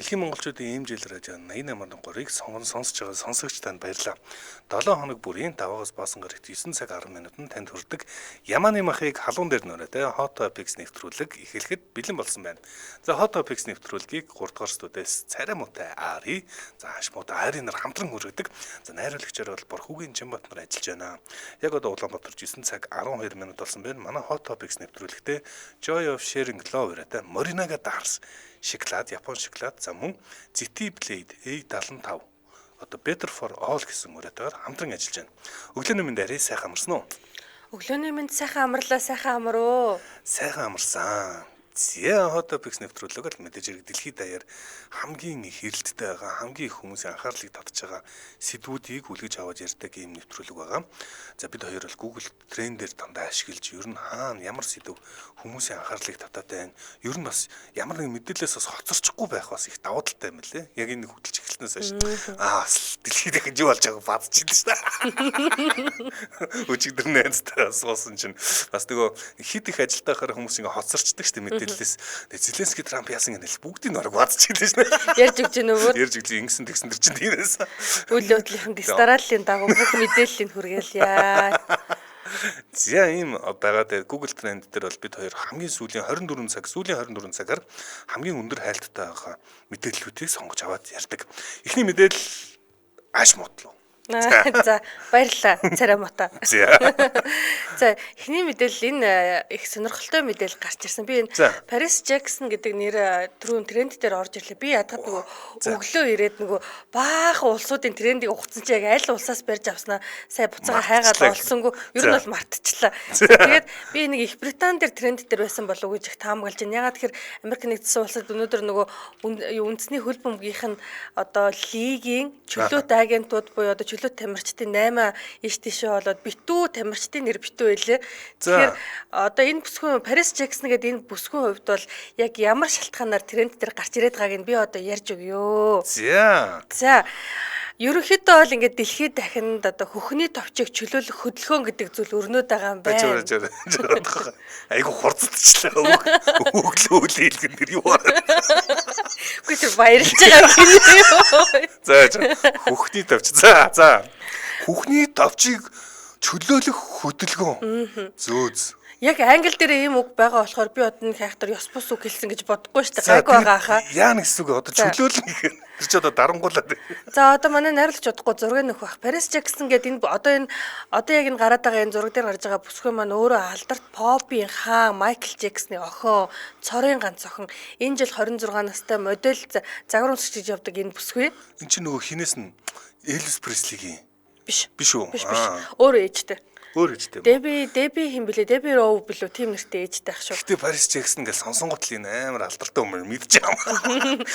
Дэлхийн монголчуудын ийм жил радио 88.3-ыг сонсож байгаа сонсогч танд баярлалаа. 7 хоног бүрийн 5-аас баасан гарагт 9 цаг 10 минутанд танд хүрдэг Яманы махыг халуун дээр нөрөөтэй Hot Topics нэвтрүүлэг эхлэхэд бэлэн болсон байна. За Hot Topics нэвтрүүлгийг 3 дугаар студиэс Царай муутай Ари, за хаш муутай Ари нар хамтран хүргэдэг. За найруулагчаар бол Борхүүгийн Чанбат нар ажиллаж байна. Яг одоо Улаанбаатар 9 цаг 12 минут болсон байна. Манай Hot Topics нэвтрүүлэгтээ Joy of Sharing Love яриатай Morinaga Dars шоколад, Япон шоколад, за мөн ZT Blade A75 одоо Better for All гэсэн үрэтэйгээр хамтран ажиллаж байна. Өглөөний мэнд арай сайхан амарсан уу? Өглөөний мэнд сайхан амарлаа, сайхан амруу. Сайхан амарсан. Зя Hot Topics нэвтрүүлэг л мэдээж хэрэг дэлхийд даяар хамгийн их хэрэлттэй байгаа, хамгийн их хүмүүсийн анхаарлыг татж байгаа сэдвүүдийг үлгэж аваад ярьдаг ийм нэвтрүүлэг байгаа. За бид хоёр бол Google Trend-ээр дандаа ашиглаж ер нь хаана ямар сэдв хүмүүсийн анхаарлыг татаад байна. Ер нь бас ямар нэг мэдээлэлээс бас хоцорчихгүй байх бас их давуу талтай юм лээ. Яг энэ хөдөлж эхэлснээс хойш дэлхийд их юу болж байгааг бадчихлээ шүү дээ. Өчигдөр найзтай суусан чинь бас нөгөө хит их ажилтаа хараа хүмүүс ингээ хоцорчдаг шүү дээ. Зеленский Трамп яасан гэнэ бүгдийг нөрөг бадчихлээ шүү дээ. Ярьж өгч гэнэ өөр. Ярьж өгч ингэсэн тэгсэн тэр чинь тиймээс. Үйл явдлын дистараллын дагуу бүх мэдээллийг хүргээлье. За ийм байгаа дээр Google Trend дээр бол бид хоёр хамгийн сүүлийн 24 цагаар хамгийн өндөр хайлттай байгаа мэдээллүүдийг сонгож аваад ярьдаг. Эхний мэдээлэл аш мотлоо. За баярлалаа Царай муутай. За эхний мэдээлэл энэ их сонирхолтой мэдээлэл гарч ирсэн. Би энэ Paris Jackson гэдэг нэр түрүүн тренд дээр орж ирлээ. Би ядгаад нөгөө өглөө ирээд нөгөө баахан улсуудын трендийг ухацсан чи яг аль улсаас барьж авснаа сая буцаага хайгаад олсонгүй ер нь бол мартчихлаа. Тэгээд би нэг Их Британь дээр тренд дээр байсан болов уу гэж их таамаглаж байна. Ягаад тэгэхээр Америк нэгдсэн улсад өнөөдөр нөгөө үндэсний хөл бөмбөгийнх нь одоо лигийн чөлөөт агентууд буюу одоо чөлөөт тамирчдын 8 иш тийшээ болоод битүү тамирчдын нэр битүү байлээ. Тэгэхээр одоо энэ бүсгүй Paris Jackson гэдэг энэ бүсгүй хувьд бол яг ямар шалтгаанаар тренд дээр гарч ирээд байгааг нь би одоо ярьж өгье. За ерөнхийдөө бол ингээд дэлхийд дахинд одоо хөхний товчийг чөлөөлөх хөдөлгөөн гэдэг зүйл өрнөд байгаа юм байна. Айгу хурцдчихлаа. Өглөө хэлгэн нэр юу аа. Үгүй тэр баярлж байгаа юм. За хөхний товч. За хөхний товчийг чөлөөлөх хөдөлгөөн. Зөөз. Яг англи дээр ийм үг байгаа болохоор би одоо нэг хайхтар ёс бус үг хэлсэн гэж бодохгүй шүү дээ. Гайгүй байгаа хаа. Яа нэг зүг одоо чөлөөлнө гэх юм. Тэр ч одоо дарангуулаад. За одоо манай найруулагч удахгүй зураг нөх бах. Paris Jackson гэдэг энэ одоо яг энэ гараад байгаа энэ зураг дээр гарч байгаа бүсгүй маань өөрөө алдарт попын хаан Michael Jackson-ы охин, цорын ганц охин. Энэ жил 26 настай модель загвар өмсөж явдаг энэ бүсгүй. Энд чинь нөгөө хинээс нь Elvis Presley-гийн биш үү? Биш. Өөрөө ээжтэй. Өөр ээжтэй. Debbie хин блэ? Debbie Rowe билүү? Тим нэртэй ээжтэй ах шүү. Гэтэ Paris Jackson гэж сонсонготлын амар алдартай хүмүүс мэдчих юм.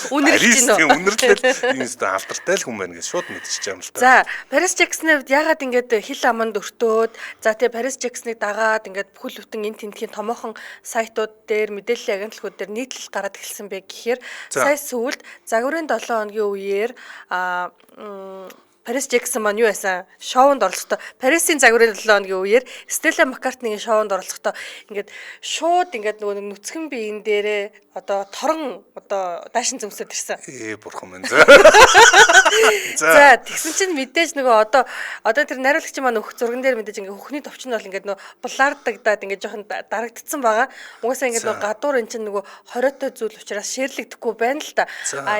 Үнэрлэж гинөө. Үнэрлэл энэ өстө алдартай л хүмүүс байна гэж шууд мэдчих юм л та. За, Paris Jackson-д ягаад ингэж хил аманд өртөөд за тэгээ Paris Jackson-ыг дагаад ингэж бүхэл бүтэн энэ тентхийн томоохон сайтууд дээр мэдээллийн агентлагууд дээр нийтлэл гараад эхэлсэн бэ гэхээр сая сүүлд загварын 7 хоногийн үеэр Paris Jackson маань юу байсан? Шоунд оролцохдоо Paris-ийн загварын 7 хоногийн үеэр Stella McCartney-гийн шоунд оролцохдоо ингээд шууд ингээд нөгөө нүцгэн биеийн дээрээ одоо торон одоо даашин зөмсөд ирсэн. Бурхан минь. За тэгсэн чинь мэдээж нөгөө одоо тэр найруулагч маань өгөх зурган дээр мэдээж ингээд хөхний товчны бол ингээд нөгөө булаардагдаад ингээд жоохон дарагдцсан байгаа. Угаасаа ингээд нөгөө гадуур эн чинь нөгөө хориотой зүйл учраас шээрлэгдэхгүй байна л да.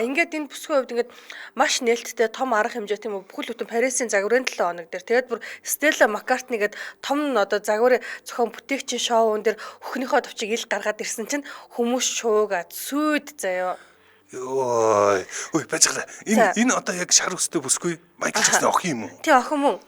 Ингээд энэ бүсгүй хувьд ингээд маш нээлттэй том арга хэмжээ тийм үү бүхэл бүтэн Paris-ийн загварын 7 хоног дээр тэгээд бүр Stella McCartney гээд том одоо загварын зохион бүтээгчийн шоуун дээр хөхнийхөө товчийг ил гаргаад ирсэн чинь хүмүүс шуугаад сүйд заяа. Ой бачгаа. Энэ одоо яг шар өстэй бүсгүй Michael Jackson охин юм уу? Тий охин мөн.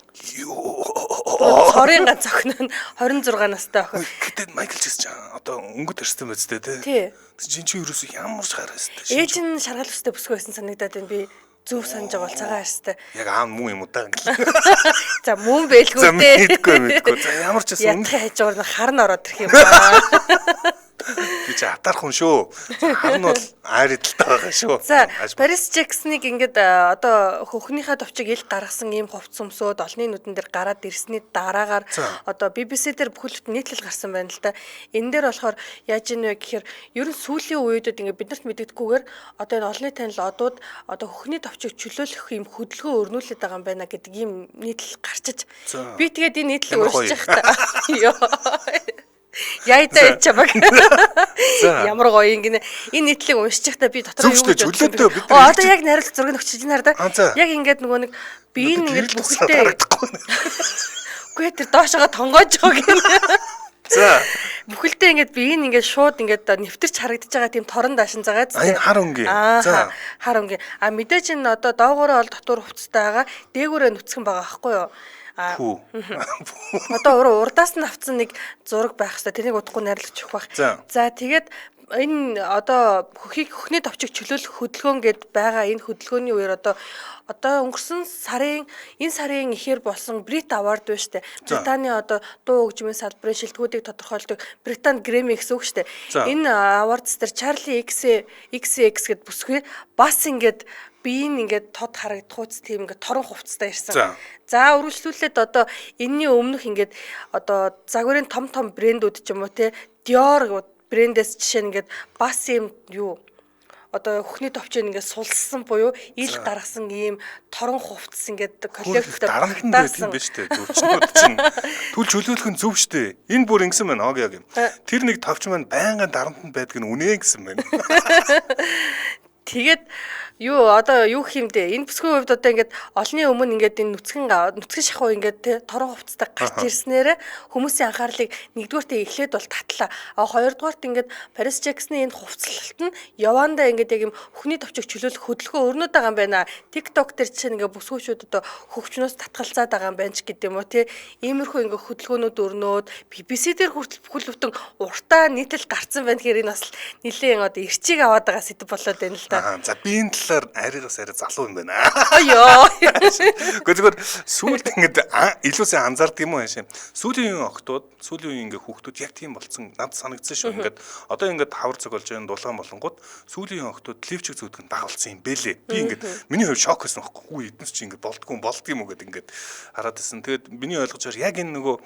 Цорын ганц охин нь 26 настай охин. Гэтэ Michael Jackson одоо өнгөт ирсэн байц тэ. Тий. Чи юу ямар шар өстэй. Ээж нь шаргал өстэй бүсгүй байсан санагдаад байна би. Зөв санаж байгаа бол цагаан арьстай. Яг аав муу юм уу даа. За мөн бэлгүй дээ. Мэдгүй. За ямар ч гэсэн хажуугаар нь харн ороод ирэх юм байна. Би ч атарх хүн шүү. Харин бол айрдaltaй байгаа шүү. За, Paris Jackson-ыг ингээд одоо хөхнийхээ товчиг ил гаргасан ийм хувц өмсөд олны нүдэн дээр гараад ирсний дараагаар одоо BBC дээр бүхэлд нийтлэл гарсан байна л да. Энэ дээр болохоор яаж ийнэ вэ гэхээр ер нь сүүлийн үеүүдэд ингээд биднэрт мэддэггүйгээр одоо энэ олны танил одууд одоо хөхний товчиг чөлөөлөх ийм хөдөлгөөн өрнүүлээд байгаа юм байна гэдэг ийм нийтлэл гарчиж. Би тэгээд энэ нийтлэлийг уншиж байхдаа яйдаа чамаг. Ямар гоё ингэнэ. Энэ нийтлэг уншиж байхдаа би дотор юу гэж бодсон бэ? Одоо яг найруулга зургийг өгч чинь хараа. Яг ингээд нөгөө нэг би ингээд бүхэлдээ. Үгүй тэр доошоо тонгоож байгаа гэнэ. За. Бүхэлдээ ингээд би ингээд шууд ингээд нэвтэрч харагдаж байгаа тийм торон даашин загаад. Энэ хар өнгийн. За. Хар өнгийн. Мэдээж энэ одоо доогоороо бол дотор хувцастай байгаа. Дээгүүрээ нүцгэн байгаа аахгүй юу? Одоо урдаас нь авцсан нэг зураг байх хэвээр тэрийг удахгүй найруулж өгөх байх. За тэгээд энэ одоо хөхний товчиг чөлөөлөх хөдөлгөөн гэд байгаа энэ хөдөлгөөний үеэр одоо өнгөрсөн сарын эхээр болсон Brit Award байна штэ. Британий одоо дуу хөгжмийн салбарын шилдэгүүдийг тодорхойлдог Британд Grammy гэсэн үг штэ. Энэ awards дээр Charlie XX гэд бүсгүй бас ингээд биеийн ингээд тод харагдахуйц тийм ингээд торон хувцастай ирсэн. За үргэлжлүүлээд одоо энэний өмнөх ингээд одоо загварын том брэндүүд ч юм уу те Dior брэндээс жишээ нь ингээд бас юм юу одоо хөхний товчийг ингээд сулсан буюу ил гаргасан ийм торон хувцас ингээд коллектортой дарамттай юм биш үү зүрчнүүд чинь түл чөлөөлөх нь зөв штэ. Энэ бүр ингэсэн байна яг юм. Тэр нэг товч маань байнгын дарамтанд байдаг нь үнэ гэсэн байна. Тэгээд одоо юу хиймдээ энэ бүсгүй хувьд одоо ингээд олны өмнө ингээд энэ нүцгэн шахуу ингээд торон хувцастай гарч ирснээр хүмүүсийн анхаарлыг нэгдүгээртээ эхлээд бол татлаа. Хоёрдугаарт ингээд Paris Jackson-ийн энэ хувцлалт нь явандаа ингээд яг юм хөхний товчиг чөлөөлөх хөдөлгөөн өрнөд байгаа юм байна. TikTok дээр чинь ингээд бүсгүйчүүд одоо хөгчнөөс татгалзаад байгаа юм байна ч гэдэм юм уу тий. Иймэрхүү ингээд хөдөлгөөнүүд өрнөд BBC дээр хүртэл бүхэл бүтэн уртаа нийтлэл гарцсан байна гэхээр энэ бас нэлээд одоо эрчийг аваад байгаа сэдв болоод байна л да. За би энэ талаар аригаас арай залуу юм байна. Йоо. Гэхдээ зүгээр сүүлд ингээд илүү сайн анзаардаг юм уу яашаа. Сүүлийн үеийн ингээд хүүхдүүд яг тийм болцсон надад санагдсан шүү. Ингээд одоо ингээд хавар цаг болж байгаа дулаан болонгууд сүүлийн хүүхдүүд левчиг зүйдгэн дагалцсан юм бэлээ. Би ингээд миний хувьд шок байсан байхгүй. Хүү эднес чи ингээд болдгоо юм уу гэдэг ингээд хараад байсан. Тэгээд миний ойлгожоор яг энэ нөгөө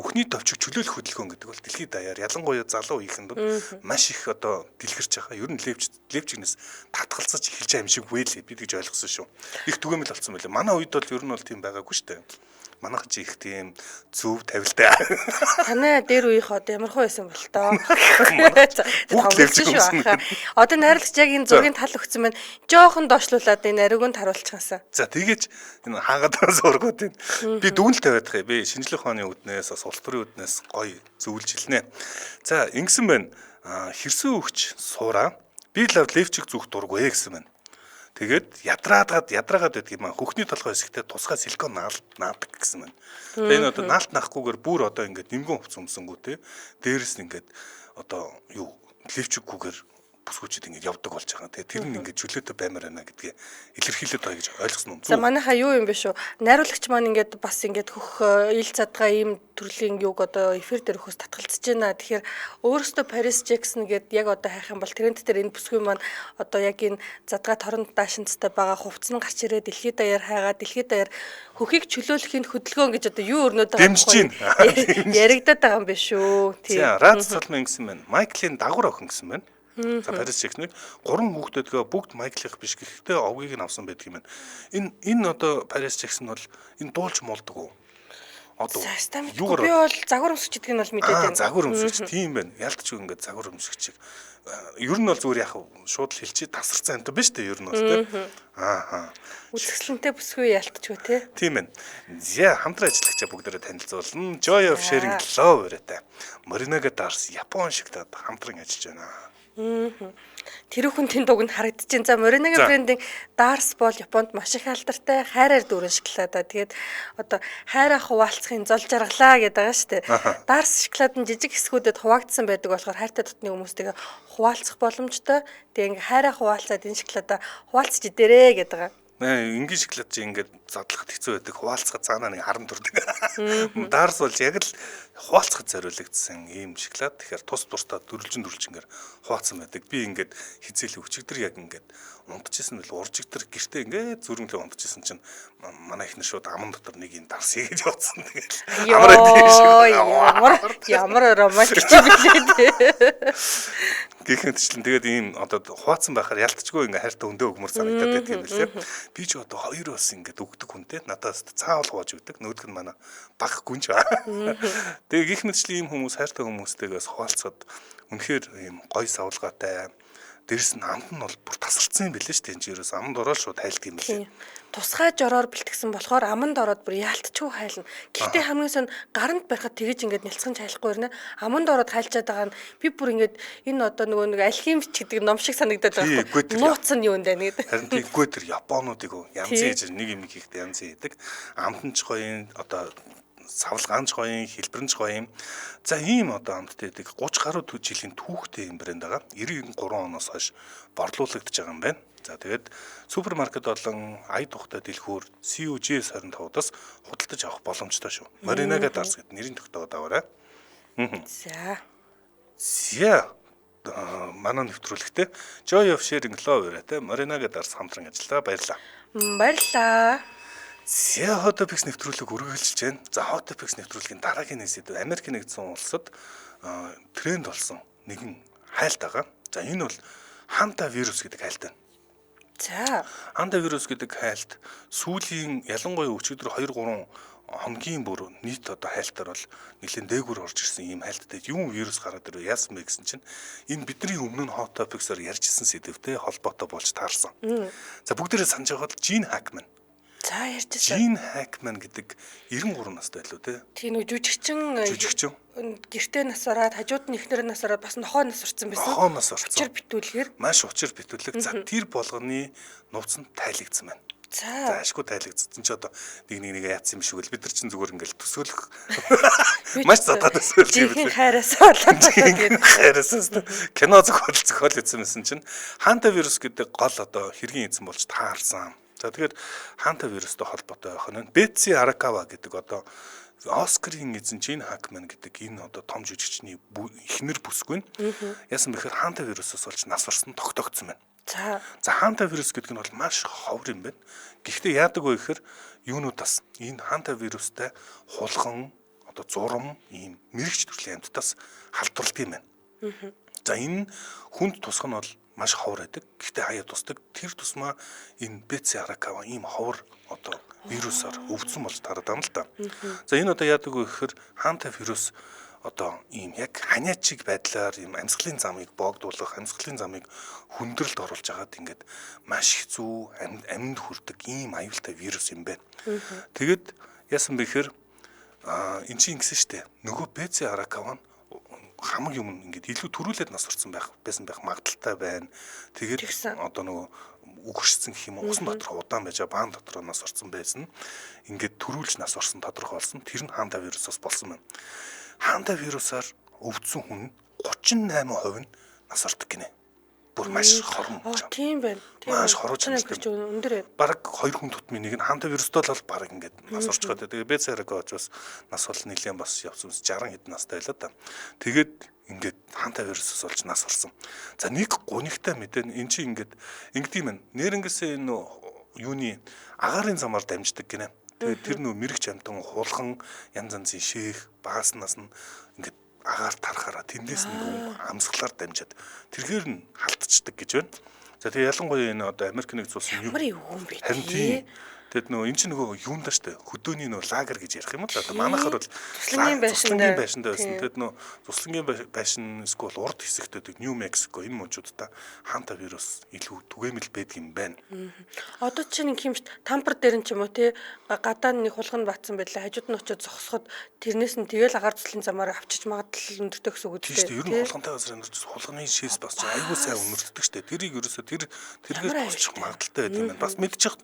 хөхний товчиг чөлөөлөх хөдөлгөөн гэдэг бол дэлхийд даяар ялангуяа залуу үеийнхэнд маш их одоо дэлгэрч байгаа. Ер нь левчигнээс татгалзаж эхэлж байгаа юм шиг байлээ. Би тэгж ойлгосон шүү. Их түгээмэл болсон байлээ. Манай үед бол ер нь бол тийм байгаагүй шүү дээ. Манайх чи их тийм зөв тавилтай. Танай дээр үеийнх одоо ямар хөө байсан бол тоо. Бүгд левчиг юмсан. Одоо найрлагч яг энэ зургийн тал өгсөн байна. Жохон доошлуулад энэ ариуг нь харуулчихсан. За тэгэж энэ хаагаад сургууд энэ. Би дүүнэл тавиад байгаа. Би шинжлэх ухааны үднээс улс төрийн үднээс гоё зөвлөж хэлнэ. За ингэсэн байна. Хэрсэн өгч суураа. Би левчиг зүөх дургүй гэсэн байна. Тэгээд ядраагаад байдаг юм аа. Хөхний толгой хэсэгтээ тусгай силикон наадаг гэсэн байна. Тэгээд энэ одоо наалт наахгүйгээр бүр одоо ингээд нимгэн хувц өмсөнгүү те. Дээрээс нь ингээд одоо юу левчиггүйгээр бүсгүүчид ингээд явдаг болж байгаа. Тэгээд тэр нь ингээд чөлөөтэй баймаар байна гэдгийг илэрхийлээд байгаа гэж ойлгосон юм. За манайхаа юу юм бэ шүү. Найруулагч маань ингээд бас ингээд хөх ил задгаа ийм төрлийн юг одоо эфир дээр хөөс татгалзаж байна. Тэгэхээр өөрөөсөө Paris Jackson гэдэг яг одоо хайх юм бол тренд дээр энэ бүсгүй маань одоо яг энэ задгаа торонд даашинцтай байгаа хувцс нь гарч ирээ дэлхийд даяар хайгаа дэлхийд даяар хөхийг чөлөөлөх энэ хөдөлгөөн гэж одоо юу өрнөд байгаа юм бэ? Яригадаад байгаа юм биш шүү. Тийм. Рад Салман гэсэн байна. Майклийн дагвар охин гэсэн байна. За Paris Jackson-ыг 3 хүүхдүүдгээ бүгд Майклих биш гэхдээ овгийг нь авсан байдаг юм байна. Энэ одоо Paris Jackson бол энэ дуулж молдог уу? Одоо юугаар би бол загвар өмсөгчдөг нь бол мэдээд байна. Загвар өмсөгч тийм байна. Ялтч ингээд загвар өмсөгчийг ер нь бол зүгээр яхав шууд л хэлчихэд тасарсан амт биш үү ер нь бол тийм. Үсгэлэнтэй бүсгүй ялтч үү те. Тийм байна. За хамтран ажиллагчаа бүгдээрээ танилцуулна. Joy of Sharing Love яриатай. Marinaga Dars Япон шиг хамтран ажиллаж байна. Тэр хүнтийн дуг нь харагдаж байна. За Marinaga брендing Dars бол Японд маш их алдартай хайраар дүүрэн шоколад. Тэгээд одоо хайраа хуваалцахын зол жаргалаа гэдэг байгаа шүү дээ. Dars шоколад нь жижиг хэсгүүдэд хуваагдсан байдаг болохоор хайртай дотны хүмүүстэйгээ хуваалцах боломжтой. Тэгээ ингээ хайраа хуваалцаад энэ шоколадаа хуваалцж идэрээ гэдэг байгаа. Энгийн шоколад чи ингээд задлахад хэцүү байдаг. Хуваалцахад цаанаа нэг харан төрдөг. Дарс болж яг л хуваалцахад зориулагдсан ийм шоколад. Тэгэхээр тусдаа дөрвөлжингээр хуваацсан байдаг. Би ингээд хизээл өчигдөр яг ингээд унтчихсан бэл уржигдэр гэртээ ингээд зүрмлээ унтчихсан чинь манай ихнэр шууд аман дотор нэг юм дарс хийж явуулсан. Тэгээд ямар романтик юм бэ. Гэхмэтчлэн тэгээд ийм одоо хуваацсан байхаар ялтчгүй ингээ хайртай өндөө өгмөр санагдаад байдаг юм билээ. Би ч одоо хоёр бас ингээ өгдөг хүнтэй надаас цаавал хувааж өгдөг. Нөгөөх нь манай баг гүнж ба. Тэгээд гэхмэтчлэн ийм хүмүүс хайртай хүмүүстэйгээс хуваалцаад үнэхээр ийм гоё савлгаатай. Дээрс нь амд нь бол бүр тасалцсан юм билээ шүү дээ. Энд ерөөс амд ороод шууд хайлт юм билээ. Тусгай жороор бэлтгэсэн болохоор аманд ороод бүр яалтчгүй хайлна. Гэхдээ хамгийн сон гаранд барихад тэгэж ингээд нялцхан чайлахгүй ирнэ. Аманд ороод хайлчаад байгаа нь би бүр ингээд энэ одоо нөгөө нэг алхимч гэдэг ном шиг санагдаад байгаа байхгүй. Нууц нь юу нэ гэдэг. Харин тийггүй тэр японуудыг янз хийж нэг юм хийхдээ янз хийдэг. Амд нь ч гоё одоо савлгаанч гоё, хэлбэрнч гоё юм. За ийм одоо амттай байдаг 30 гаруй жилийн түүхтэй юм брэнд байгаа. 93 оноос хойш борлуулагдж байгаа юм байна. За тэгээд супермаркет болон ая тухтай дэлгүүр CUG25-аас худалдаж авах боломжтой шүү. Marinaga Dars гэдэг нэрийн тогтоогод аваарай. За манай нэвтрүүлэгтээ Joy of Sharing Love-тэй Marinaga Dars хамтран ажиллаа. Баярлалаа. Баярлалаа. За Hotopix нэвтрүүлэг үргэлжилж байна. За Hotopix нэвтрүүлгийн дараагийн сэдв Америк нэгдсэн улсад тренд болсон нэгэн хайлт байгаа. За энэ бол ханта вирус гэдэг хайлт байна. За ханта вирус гэдэг хайлт сүүлийн ялангуяа өчигдөр 2-3 хоногийн бүр нийт одоо хайлтаар бол нэлээд дээгүүр орж ирсэн ийм хайлттай юм вирус гараад ирв яасан бэ гэсэн чинь энэ бидний өмнө нь Hotopix-оор ярьжсэн сэдвтэй холбоотой болж таарсан. За бүгдээрээ санаж байгаад Gene Hackman. За ярьжсэн. Gene Hackman гэдэг 93 настай илүү те. Тийм нэг жүжигчин гэртээ нас ороод хажууд нь ихнэр нас ороод бас нохоо нас орсон байсан. Нохоо нас орсон. Учир битүүлгээр. Маш учир битүүлэг. За тэр болгоны нууц нь тайлэгдсан байна. За ашгүй тайлэгдсэн чи одоо нэг яатсан юм шиг л бид нар чинь зүгээр ингээл төсөөлөх маш задаад төсөөлж юм билээ. Хайраас болоод тэгээд хайраас кино зохиол хийсэн чинь ханта вирус гэдэг гол одоо хэргийн эзэн болж таарсан. За тэгээд ханта вирустай холбоотой байх нь Бетси Аракава гэдэг одоо Оскарын эзэн Gene Hackman гэдэг энэ одоо том жүжигчний ихнэр бүсгүй нь яасан бэхээр ханта вирусоос болж нас орсон тогтогдсон байна. За ханта вирус гэдэг нь бол маш ховор юм байна. Гэхдээ яадаг вэ гэхээр юунуудаас энэ ханта вирустай хулган одоо зурам ийм мэрэгч төрлийн амьтдаас халдварладаг юм байна. За энэ хүнд тусах нь бол маш ховор байдаг. Гэхдээ хаяа тусдаг. Тэр тусмаа энэ Бетси Аракава ийм ховор одоо вирусаар өвдсөн болж тараад байна л да. За энэ одоо яадаг вэ гэхээр ханта вирус одоо ийм яг ханиачиг байдлаар ийм амьсгалын замыг боогдуулах, амьсгалын замыг хүндрэлд оруулж агаад ингээд маш хэцүү амьд хүрдэг ийм аюултай вирус юм байна. Тэгэд яасан бэ гэхээр эн чинь ингэсэн штэ. Нөгөө Бетси Аракава хамаг юм ингээд илүү төрүүлээд нас орсон байх магадaltaй байна. Тэгээд одоо нөгөө үгэршсэн гэх юм уу усан дотор удаан байж баан дотор нас орсон байсан. Ингээд төрүүлж нас орсон тодорхойлсон. Тэр нь ханта вирусоос болсон байна. Ханта вирусаар өвдсөн хүн 38% нь нас ордог гинэ. Бүр маш хорон. Тийм байна. Маш хорож өндөр. Бараг 2 хүн тутмын нэг нь ханта вирустай л бараг ингээд нас орж байгаа. Тэгээ Бетси Аракава бас нас бол нэлээд бас явсан 60 хэд настай байлаа да. Тэгээд ингээд ханта вирусоос болж нас орсон. За нэг гунигтай мэдэн эн чинь ингээд ингэдэм байна. Нэрнгэсээ энэ юуны агаарын замаар дамждаг гинэ. Тэгээд тэр нөө мэрэгч амтан хулхан янз янзын шээх бааснаас нь ингээд агаар тарахаараа тэндээс нэг амсгалаар дамжаад тэргээр нь халтчдаг гэж байна. За тэгээ ялангуяа энэ одоо Америк нэгдсэн улсын ямар юм бэ? Харин тийм. Тэгэд нөгөө эн чинь нөгөө юун даа штэ хөдөөний нөгөө лагер гэж ярих юм уу? Одоо манайхаар бол туслангийн байшинд байсан. Тэгэд нөгөө туслангийн байшин эсвэл урд хэсэгтүүд Нью Мексико энэ мужуудаа ханта вирус илүү түгээмэл байдаг юм байна. Одоо чинь нэг юм ш тампар дээр нь ч юм уу те гадаа нэг хулганд батсан байлаа хажууд нь очиод зогсоход тэрнээс нь тэгэл агаар цэцлийн замаар авчиж магадлал өндөртэй гэсэн үг үү? Тийм шүү дээ. Ер нь хулгантай газар амьдарч хулганы шээс бас айгүй сайн өнөртдөг шүү дээ. Тэрийг ерөөсө тэргээр босчих магадaltaй байдаг юм байна. Бас мэдчих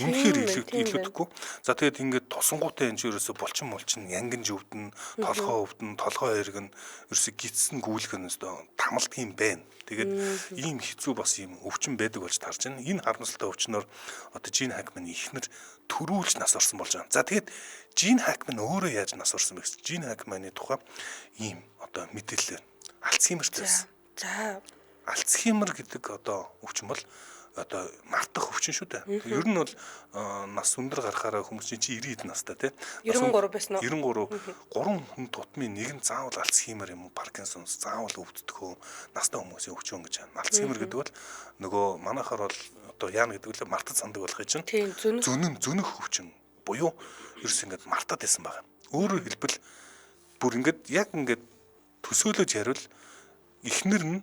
үнэхээр илүүдэггүй. За тэгээд ингээд тусангуутай энэ ерөөсө булчин янгин живдэн, толгоо өвдөн, толгоо эргэн ерөөсө гитсэн гүйлгэн өстө тамалд юм байна. Тэгээд ийм хэцүү бас ийм өвчин байдаг болж тарж байна. Энэ харамсалтай өвчнөр одоо Жин Хакман ихнэр төрүүлж нас орсон болж байгаа. За тэгээд Жин Хакман өөрөө яаж нас орсон бэ гэсэн Жин Хакманы тухай ийм одоо мэдээлэл Альцгеймертэй байсан. За Альцгеймер гэдэг одоо өвчин бол одоо мартах өвчин шүү дээ. Ер нь бол нас өндөр гарахаараа хүмүүс чи 90 настай тий. 93 байсан уу? 93 3 хүн тутмын нэг нь заавал Альцгеймер юм уу, Паркинсонс заавал өвддөгөө настай хүмүүсийн өвчин гэж байна. Альцгеймер гэдэг бол нөгөө манайхаар бол одоо яана гэдэг л мартаж сандаг болохыг чинь зөнөх өвчин буюу ерөөс ингээд мартаад байсан байгаа. Өөрөөр хэлбэл бүр ингээд яг ингээд төсөөлөж ярил ихнэр нь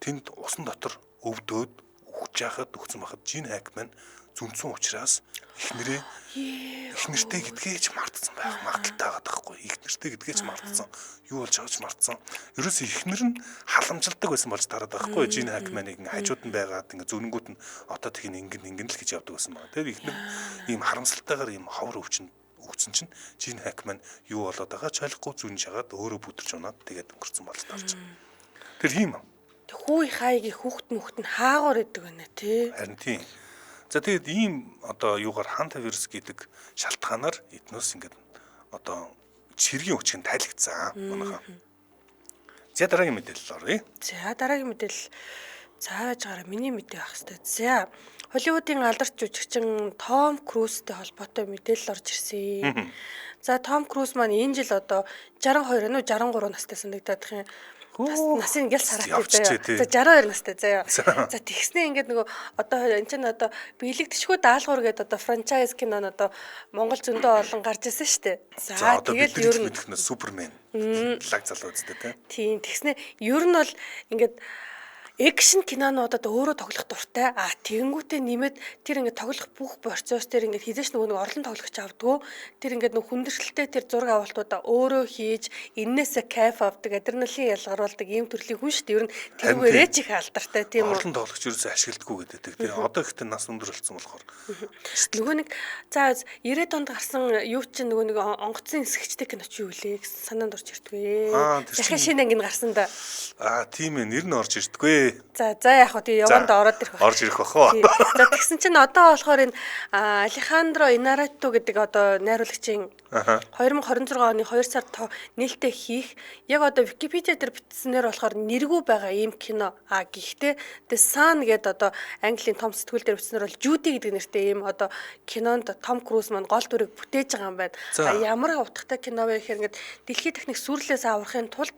тэнд усан дотор өвдөөд өгч яхад өгсөн бахад Жин Хакман зүнцэн учраас ихнэртэй гэдгээч мартсан байх магадaltaй байгаа байхгүй. Ихнэртэй гэдгээч мартсан. Юу болж байгаач мартсан. Ерөөсөө ихнэр нь халамжилдаг байсан болж тараад байхгүй. Жин Хакманыг хажууд нь байгаад ингээ зүрэнгүүд нь одоо тийг ингэн л гэж явдаг байсан байна. Тэгээд ихнэр ийм харамсалтайгаар ийм ховор өвчин өгсөн чинь Жин Хакман юу болоод байгаа ч ойлгохгүй зүн шагаад өөрөө бүдэрч унаад тэгээд өнгөрцөн болж тарж. Тэр ийм хүү хаягийн хүүхд мөхт нь хаагуур идэг байна тий. Харин тийм. За тэгээд ийм одоо юугаар хантавирус гэдэг шалтгаанаар эднээс ингээд одоо чиргийн хүчийг тайлгцсан манайхаа. За дараагийн мэдээлэл оръё. За дараагийн мэдээлэл зааж гараа миний мэдээ байх хэвээр. За Холливуудын алдарч жүжигчин Том Крузтэй холбоотой мэдээлэл орж ирсэн. За Том Круз маань энэ жил одоо 62 нү 63 настай санагдаад их юм. Насын гэл сараатай заяа. За 62 настай заяа. За тэгснээ ингээд нөгөө одоо энэ чинь одоо биелэгдэшгүй даалгавар гэдэг одоо франчайз кино нь одоо Монгол зөндөө олон гарч ирсэн шүү дээ. За тэгэл ер нь Супермен лаг залуу үстэй тийм тэгснээ ер нь бол ингээд экшн кинонуудад өөрөө тоглох дуртай. Тэгэнгүүтээ нэмээд тэр ингээд тоглох бүх процесс тэр ингээд хизээш нөгөө нэг орлон тоглогч авдггүй. Тэр ингээд нөгөө хүндрэлтэй тэр зураг авалтуудаа өөрөө хийж энээсээ кайф авдаг, адреналин ялгаруулдаг ийм төрлийн хүн шүү дээ. Ер нь тэрүүгээрээ ч их алдартай тийм үү. Орлон тоглогч ерөөсөө ашигладаггүй гэдэг. Тэр одоо ихтэй нас өндөр болсон болохоор. Нөгөө нэг за 90-ад онд гарсан юу чинь нөгөө нэг онгоцны эсгэгчтэй кино ч юу вэ гэсэн санаанд орж ирдгүй. Дахиад шинэ анги гарсан да. Тийм ээ нэр нь орж ирдгүй. За яг хөө тий яванд ороод ирэх баг. Орж ирэх бах уу. За тэгсэн чинь одоо болохоор энэ Алехандро Инарриту гэдэг одоо найруулагчийн 2026 оны 2 сард нээлттэй хийх яг одоо Википедиа дээр бичснээр болохоор нэргүй байгаа ийм кино. Гэхдээ The Sun гэдэг одоо Английн том сэтгүүл дээр бичснээр бол Judy гэдэг нэртэй ийм одоо кинонд Том Круз маань гол дүрийг бүтээж байгаа юм байна. Ямар утгатай кино вэ гэхээр ингээд дэлхийн техник сүрлээс аврахын тулд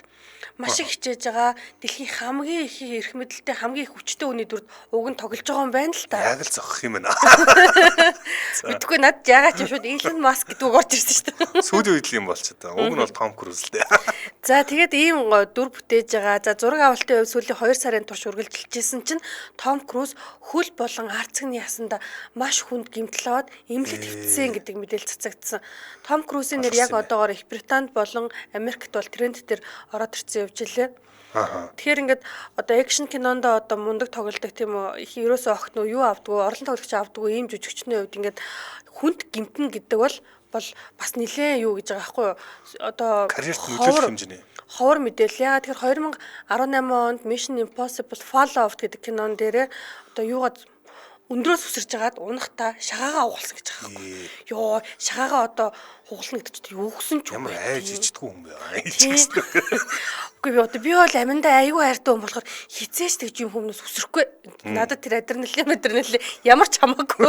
маш их хичээж байгаа дэлхийн хамгийн их эрх мэдэлтэй хамгийн их хүчтэй үний дүрд уг нь тоглож байгаа юм байна л та. Яг л зогсох юм байна. Мэдгүй над ягаад ч шууд Elon Musk гэдэг үг орж ирсэн шүү дээ. Сүүлийн үед л юм болчиход байгаа. Уг нь бол Том Круз л дээ. За тэгээд ийм дүр бүтээж байгаа. За зураг авалтын хувьд сүүлийн 2 сарын турш үргэлжилжсэн чинь Том Круз хөл болон арцгны ясанда маш хүнд гэмтэл аваад эмнэлэгт хэвтсэн гэдэг мэдээлэл цацагдсан. Том Крузийн нэр яг одоогоор Их Британд болон Америкт бол тренд дээр ороод ирсэн явж илээ. Тэгэхээр ингээд одоо экшн кинонд одоо мундаг тоглодог тийм үү ерөөсөө огт нөө юу авдггүй орлон тоглогч авдггүй ийм жүжигчний хувьд ингээд хүнд гэмтэн гэдэг бол бас нэлээ юу гэж байгаа байхгүй юу одоо карьерт нөлөөлөх хэмжээний ховор мэдээлэл яа тэгэхээр 2018 онд Mission Impossible Fallout гэдэг кинон дээрээ одоо юугаад өндрөөс үсэрж хагаад унахта шагаагаа угалсан гэж байгаа юм. Йоо, шагаагаа одоо хугална гэдэг чинь юу гсэн ч ямар айж ичдэггүй юм бэ? Үгүй би бол аминдаа аюу хайртай хүн болохоор хизээч тэгж юм хүмүүст үсрэхгүй. Надад тэр адреналин ямар ч хамаагүй.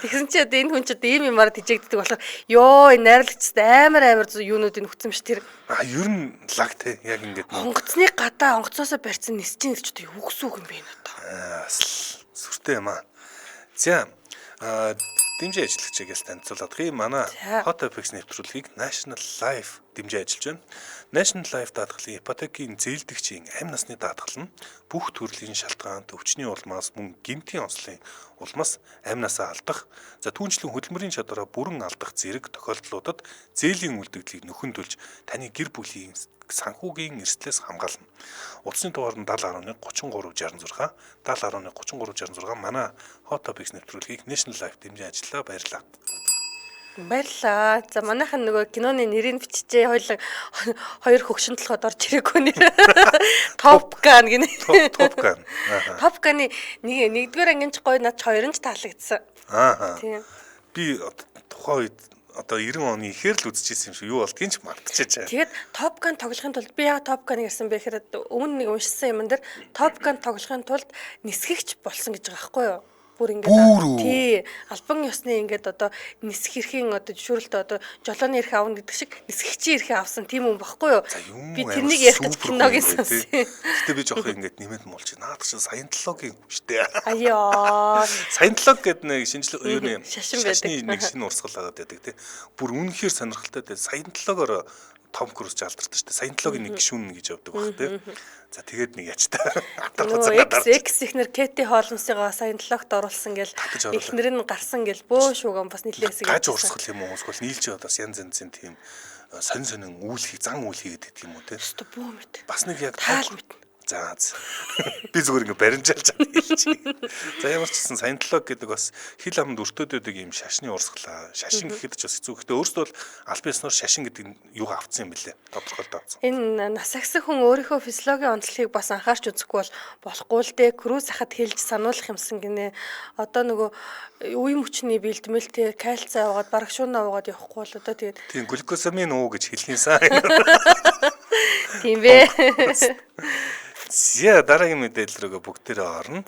Тэгсэн чи одоо энэ хүн ч одоо ийм юмараа тижээгддэг болохоор ёо энэ найрлагчд амар юунуудыг хүцсэн биш тэр. Ер нь лаг те яг ингээд онгоцны гадаа онгоцоосоо барьсан нисчин гэж одоо юу гсэн үг юм бэ надаа. Сүртэй юм аа. За дэмжээ ажиллагчаас танилцуулах юм. Манай Hot Topics нэвтрүүлгийг National Life дэмжээ ажиллаж байна. National Life даатгалын ипотекийн зээлдэгчийн амь насны даатгал нь бүх төрлийн шалтгаанд өвчний улмаас мөн гэмтийн онцлог улмаас амь насаа алдах, за түүнчлэн хөдөлмөрийн чадвараа бүрэн алдах зэрэг тохиолдлуудад зээлийн үлдэгдлийг нөхөн төлж таны гэр бүлийн санхүүгийн эрсдлээс хамгаална. Утасны дугаар нь 70.3366 70.3366 манай Hot Topics нэвтрүүлгийг National Life дэмжин ажиллаа. Баярлалаа. Баярлаа. За манайхан нөгөө киноны нэрийг биччихээ. Хоёр хөгшин толгойд орж ирээгүй нэр. Top Gun гинэ. Top Gun. Top Gun-ы нэгдүгээр ангинч гоё над хоёрын ч таалагдсан. Тийм. Би тухайн үед одоо 90 оны ихээр л үзчихсэн юм шиг юу болдгийг ч мартчихжээ. Тэгээд Top Gun тоглохын тулд би яг Top Gun гэсэн бэ гэхээр өмнө нэг уншсан юм дээр Top Gun тоглохын тулд нисгэгч болсон гэж байгаа байхгүй юу? Бүр ингээд тий албан ёсны ингээд одоо нисэх эрхийн одоо зөвшөөрөлтөд одоо жолооны эрх авна гэдэг шиг нисгэгчийн эрхээ авсан тийм юм баггүй юу? Би тэрнийг ярих гэж киногийн сонсон. Гэтэ би жоох ингээд нэмээд муулчих. Наад чи саентологийн хүчтэй. Аяа. Саентолог гэдэг нэг шинжлэх юу юм шашны нэг шинэ урсгал агаад байдаг тий. Бүр үнэхээр сонирхолтой дээ. Саентологоор Том Круз жалдардаг шүү дээ. Саентологийн нэг гишүүн гэж явдаг баг тий. За тэгээд нэг ячтай. X ихнэр Кэти Холмсыгаа Саентологт оруулсан гэл ихнэр нь гарсан гэл бөө шууган бас нилээсэг. Гаж урсгал юм уу? Эсвэл нийлж яваад бас янз янзын тийм сонин зан үйл хийгээд гэдэг юм уу те. Бөө мэд. Бас нэг яг таал мэд. За би зүгээр ингээ баримжаалж чадна хэлчих. За ямар ч гэсэн саентолог гэдэг бас хил амд өртөөд байдаг юм шашны урсгалаа. Шашин гэхэд ч бас хэцүү. Гэхдээ өөрөөсөө бол аль биесноор шашин гэдэг юугаа авцсан юм бэлээ. Тодорхойлт авцсан. Энэ нас агсан хүн өөрийнхөө физиологийн онцлогийг бас анхаарч үзэхгүй бол болохгүй л дээ. Круз хахад хэлж сануулах юмсан гинэ. Одоо нөгөө үе мөчний бэлтмэлтэй кальций аваад бараг шуунаа уугаад явахгүй бол одоо тэгээд тийм глюкозамин уу гэж хэлхийн сан. Тийм бэ. Зя дараагийн мэдээлэл рүүгээ бүгдээрээ орно.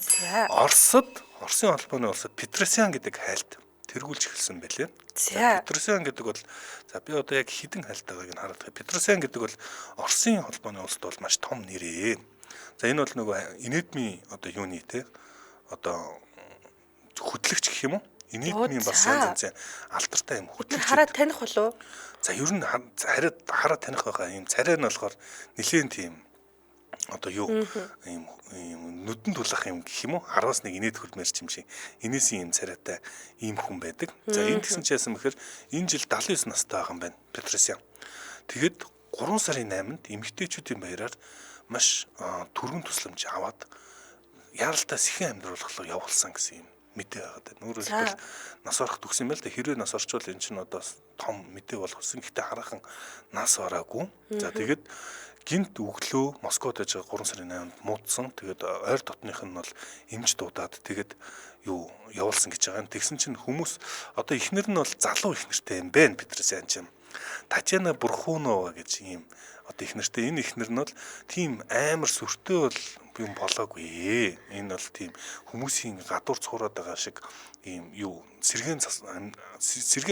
Оросын холбооны улсад Петросян гэдэг хайлт тэргүүлж эхэлсэн байлээ. Петросян гэдэг бол за би одоо яг хідэн хайлт байгааг нь хараад байгаа. Петросян гэдэг бол Оросын холбооны улсад бол маш том нэрээ. За энэ бол нөгөө инедмийн одоо юуны те одоо хөтлөгч гэх юм уу? Инедмийн бас янз алдартай юм хөтлөгч. Хараад таних болов уу? За ер нь хараад таних байгаа юм царай нь болохоор нэлийн тийм одоо юу ийм нүдэн тулах юм гэх юм уу 10-аас нэг инээд хөлмөр юм шиг энээсийн юм царайтай ийм хүн байдаг. За энэ гэсэн ч яасан бэхээр энэ жил 79 настай байгаа юм байна Петросян. Тэгэд 3 сарын 8-нд эмэгтэйчүүдийн баяраар маш түргэн тусламж аваад яаралтай сэхэн амьдруулахлаа явуулсан гэсэн юм мэдээ байгаа даа. Өөрөөр хэлбэл нас орох төгсөн юм байл та хэрвээ нас орчвол эн чинь одоо том мэдээ болох гэсэн. Гэхдээ хараахан нас ороогүй. За тэгэд гинт өглөө Москвад байж байгаа 3 сарын 8-нд муудсан. Тэгээд ойр дотных нь бол эмч дуудаад тэгээд юу явуулсан гэж байгаа. Тэгсэн чинь хүмүүс одоо ихнэр нь бол залуу ихнэртэй юм байна Петросян чинь. Татьяна Бурхунова гэж ийм одоо ихнэртэй энэ ихнэр нь бол тийм амар сүртэй бол юм болоогүй. Энэ бол тийм хүмүүсийн гадуур цуураад байгаа шиг ийм юу сэргэн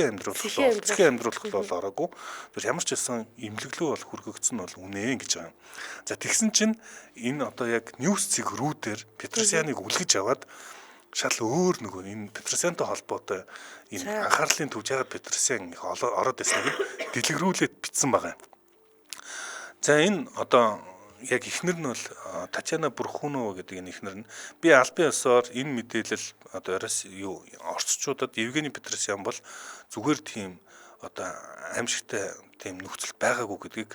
амьдруулах бол ороогүй. Тэр ямар ч байсан имлэглөө бол хүргэгдсэн бол үнэ гэж байгаа юм. За тэгсэн чинь энэ одоо яг ньюс цэг рүүдээр Петросяныг үлгэж аваад шал өөр нөгөө энэ Петросянтай холбоотой энэ анхаарлын төвж ягаад Петросян их ороод байсныг дэлгэрүүлээд бичсэн байгаа. За энэ одоо яг ихнэр нь бол Татьяна Бурхунова гэдэг энэ ихнэр нь би албан ёсоор энэ мэдээлэл одоо орос юу орцчуудад Евгений Петросян бол зүгээр тийм одоо аимшигтай тийм нөхцөл байгаагүй гэдгийг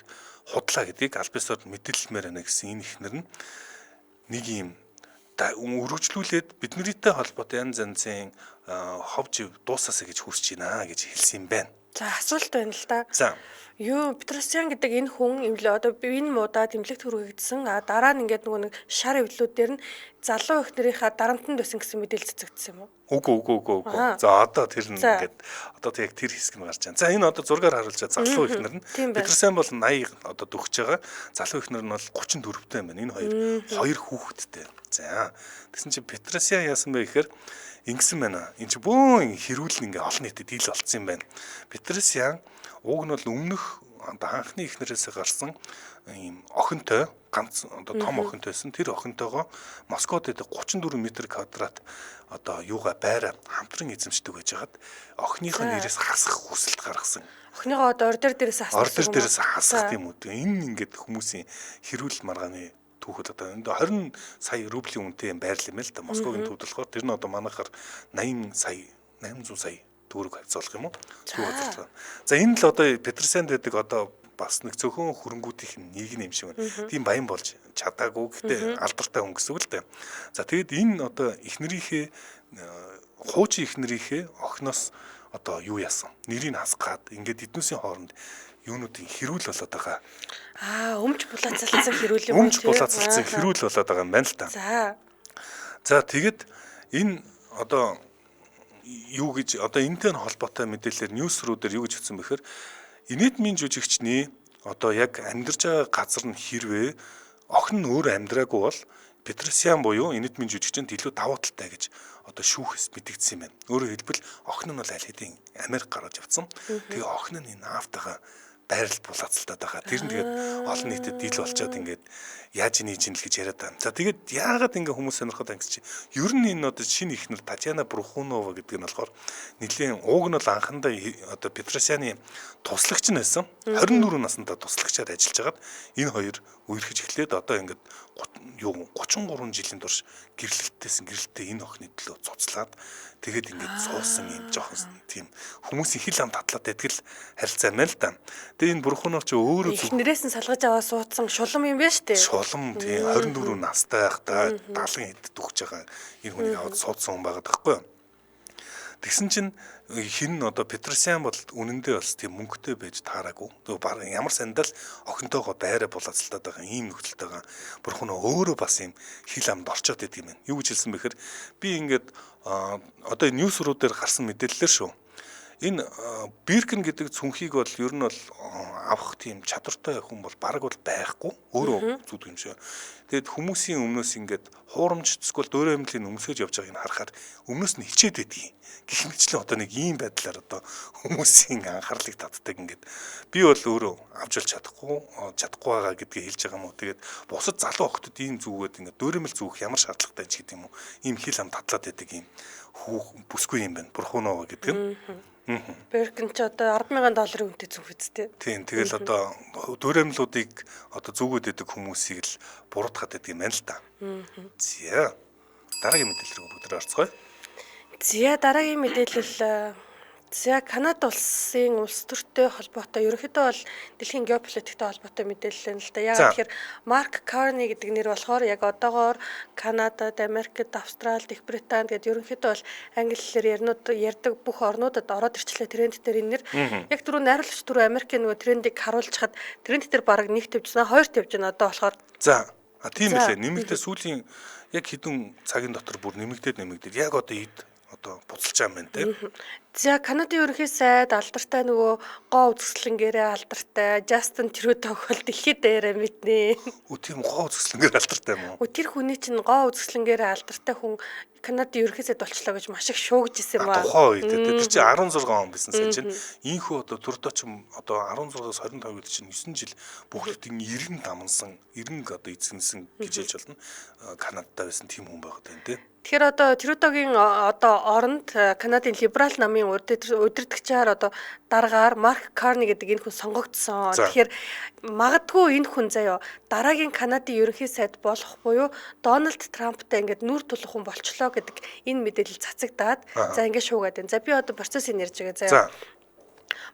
худлаа гэдгийг албан ёсоор мэдээлмээр байна гэсэн энэ ихнэр нь нэг юм өргөжлүүлээд биднэрийтэй холбоотой янз янзын ховж дуусаасаа гэж хүрч байна гэж хэлсэн юм байна. За асуулт байна л да. За юу Петросян гэдэг энэ хүн одоо энэ муудаад имлэгт хүргэгдсэн. Дараа нь ингээд нөгөө нэг шар эвлүүд дээр нь залуу их нарийнхаа дарамтанд байсан гэсэн мэдээлэл цэцэгдсэн юм уу? Үгүй. За одоо тэр нь ингээд одоо яг тэр хэсэг нь гарч байна. За энэ одоо зургаар харуулж байгаа залуу их нар нь Петросян бол 80 одоо дөгч байгаа. Залуу их нар нь бол 34-тэй юм байна. Энэ хоёр хүүхэдтэй. За тэгсэн чинь Петросян яасан бэ гэхээр ингэсэн байна. Энд чи бөөн хэрүүл ингээ олон нийтэд ил болцсон юм байна. Петросян уг нь бол өмнөх одоо анхны ихнэрээс гарсан ийм охинтой ганц одоо том охинтойсэн тэр охинтойгоо Москвад 34 м квадрат одоо юугаа байраа хамтран эзэмшдэг байж хагаад охиных нь нэрээс хасах хүсэлт гаргасан. Охиныгоо одоо ордер дээрээс хасах. Ордер дээрээс хасах юм уу? Энэ ингээд хүмүүсийн хэрүүл маргааны түүхэд одоо энэ 20 сая рублийн үнэтэй юм байрлал юм л да. Москвагийн төвд болохоор тэр нь одоо манайхаар 800 сая төгрөг хавцуулах юм уу? За энэ л одоо Петросянд байдаг одоо бас нэг зөвхөн хөрөнгүүдийн нэг юм шиг байна. Тийм баян болж чадаагүй гэхдээ алдартай хүн гэсэн үг л дээ. За тэгээд энэ одоо эхнэрийнхээ хуучин эхнэрийнхээ охиноос одоо юу яасан? Нэрийг хасгаад ингээд эднүүсийн хооронд юунуудын хэрүүл болоод байгаа. Өмч булаацалцсан хэрүүл юм. Өмч булаацалцсан хэрүүл болоод байгаа юм байна л та. За тэгэд энэ одоо юу гэж одоо энэтэй холбоотой мэдээлэлээр ньюсруудаар юу гэж хэлсэн бэхээр инэдмийн жүжигчний одоо яг амьдарч байгаа газар нь хэрвээ охин нь өөр амьдраагүй бол Петросян буюу инэдмийн жүжигчэнд илүү давуу талтай гэж одоо шүүхээс мэдэгдсэн юм байна. Өөрөөр хэлбэл охин нь бол аль хэдийн Америк гаргаж явцсан. Тэгээ охин нь энэ аавтайгаа байрал булаацалтаад байгаа. Тэр нь тэгээд олон нийтэд дийл болчоод ингээд яаж нээж ин л гэж яриад байна. За тэгээд яагаад ингээ хүмүүс сонирхоод ангисч ер нь энэ одоо шинэ ихнэр Татьяна Брухунова гэдэг нь болохоор нэлийн ууг нь бол анхандаа одоо Петросяны туслагч нь байсан. 24 наснда туслагчаар ажиллаж хагаад энэ хоёр үерхэж эхлээд одоо ингээд 33 жилийн турш гэрэлтэй энэ охины төлөө цуцлаад тэгээд ингээд суусан юм жоохон тийм хүмүүсийн хил ам татлаад байдаг л харилцаа байна л да. Тэгээд энэ Брухунов ч өөрөө эхнэрээс нь салгаж аваа суудсан шулам юм байна шүү дээ. Шулам тийм 24 настай байхдаа 70 хэд дөхж байгаа энэ хүнийг аваад суудсан хүн байгаа байхгүй юу. Тэгсэн чинь хин одоо Петросян бол үнэндээ бас тийм мөнгөтэй байж таараагүй. Тэгээ баг ямар сандал охинтойгоо байраа булаацалтаад байгаа ийм нөхцөлтэй байгаа. Бурхан өөрөө бас ийм хил амд орчоод идэв юм. Юу гэж хэлсэн бэхээр би ингээд одоо ньюсруудаар гарсан мэдээлэлээр шүү. Энэ Биркен гэдэг цүнхийг бол ер нь бол авах тийм чадвартай хүн бол бараг бол байхгүй өөрөө зүг юм шиг. Тэгэд хүмүүсийн өмнөөс ингээд хуурамч эсвэл дөөрөө эмнэлгийн өмсгөж явж байгааг нь харахаар өмнөөс нь хичээд байдгийг. Гэх мэтчлэн одоо нэг ийм байдлаар одоо хүмүүсийн анхаарлыг татдаг ингээд би бол өөрөө авч болж чадахгүй байгаа гэдгийг хэлж байгаа юм уу. Тэгээд бусад залуу охтод ийм зүгээд ингээд дөөрөмөл зүгэх ямар шаардлагатай ч гэдэг юм уу. Ийм хил ам татлаад байдаг ийм бүсгүй юм байна. Бурхунова гэдэг нь. Биркен ч одоо $10,000 үнэтэй зүг үсттэй. Тийм тэгэл одоо дөөрөмлүүдийг одоо зүгөөд идэг хүмүүсийг л буруутгаад байдаг юм байна л да. За дараагийн мэдээлэл рүү бүгд орцгоё. За дараагийн мэдээлэл Канада улсын улс төртэй холбоотой ерөнхийдөө бол дэлхийн геополитиктэй холбоотой мэдээлэл нь л да. Яагаад тэгэхээр Марк Карни гэдэг нэр болохоор яг одоогоор Канадад, Америкт, Австралид, Их Британд гэдэг ерөнхийдөө бол англи хэлээр ярьдаг бүх орнуудад ороод ирчлээ тренд дээр энэ нэр. Яг түрүү найруулагч түрүү Америкийн нөгөө трендийг харуулж хад тренд дээр бараг нэг тавьжнаа, хоёр тавьжнаа одоо болохоор. За тийм билээ. Нэмэгдээ сүүлийн яг хэдэн цагийн дотор бүр нэмэгдээд яг одоо одоо буцалж байгаа юм байна те. За Канадын ерөнхий сайд алдартай нөгөө гоо үзэсгэлэнгээрээ алдартай Жастин Трюдог бол дэлхийд даяараа мэднэ. Тийм гоо үзэсгэлэнгээр алдартай юм уу? Тэр хүний чинь гоо үзэсгэлэнгээрээ алдартай хүн Канадын ерөнхий сайд болчлоо гэж маш их шуугж исэн юм аа. Тухайн үед тэр чинь 16 он байсан сайн чинь ийхүү одоо төрдөө ч одоо 16-аас 25 үед чинь 9 жил бүгдийг иргэн дамнсан, иргэн одоо эзэнсэн гэж хэлж болно. Канадад байсан тийм хүн байгаад байна те. Тэгэхээр одоо Трюдогийн одоо оронд Канадын либерал намын удирдагчаар одоо дараагаар Марк Карни гэдэг энэ хүн сонгогдсон. Тэгэхээр магадгүй энэ хүн заяа дараагийн Канадын ерөнхий сайд болох буюу Дональд Трамптай ингээд нүүр тулах хүн болчлоо гэдэг энэ мэдээлэл цацагдаад за ингээд шуугаад байна. За би одоо процессыг нэрж байгаа заяа.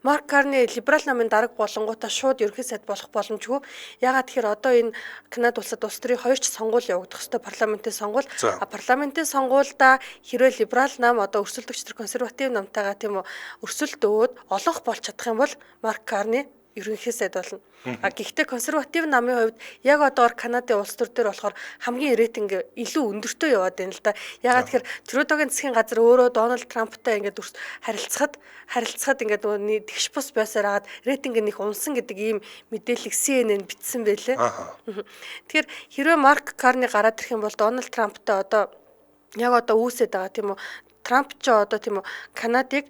Марк Карни либерал намын дарга болонгуудаа шууд ерөнхий сайд болох боломжгүй. Ягаад тэгэхээр одоо энэ Канада улсад улс төрийн хоёр ч сонгуул явагдах ёстой парламентын сонгуул. Парламентын сонгуульда хэрвээ либерал нам одоо өрсөлдөгч төр консерватив намтайгаа тийм үү өрсөлд өөд олонх болж чадах юм бол Марк Карни ерөнхий сайд болно. Гэхдээ консерватив намын хувьд яг одоор Канадын улс төр дээр болохоор хамгийн рейтинг илүү өндөртөө яваад байна л да. Ягаад тэгэхээр Трюдогийн засгийн газар өөрөө Дональд Трамптай ингээд харилцахад ингээд нөгөө тэгш бус байсаар хагаад рейтинг нь их унсан гэдэг ийм мэдээллийг CNN бичсэн байлээ. Тэгэхээр хэрвээ Марк Карни гараад ирэх юм бол Дональд Трамптай одоо яг одоо үүсээд байгаа тийм үү. Трамп ч одоо тийм үү Канадыг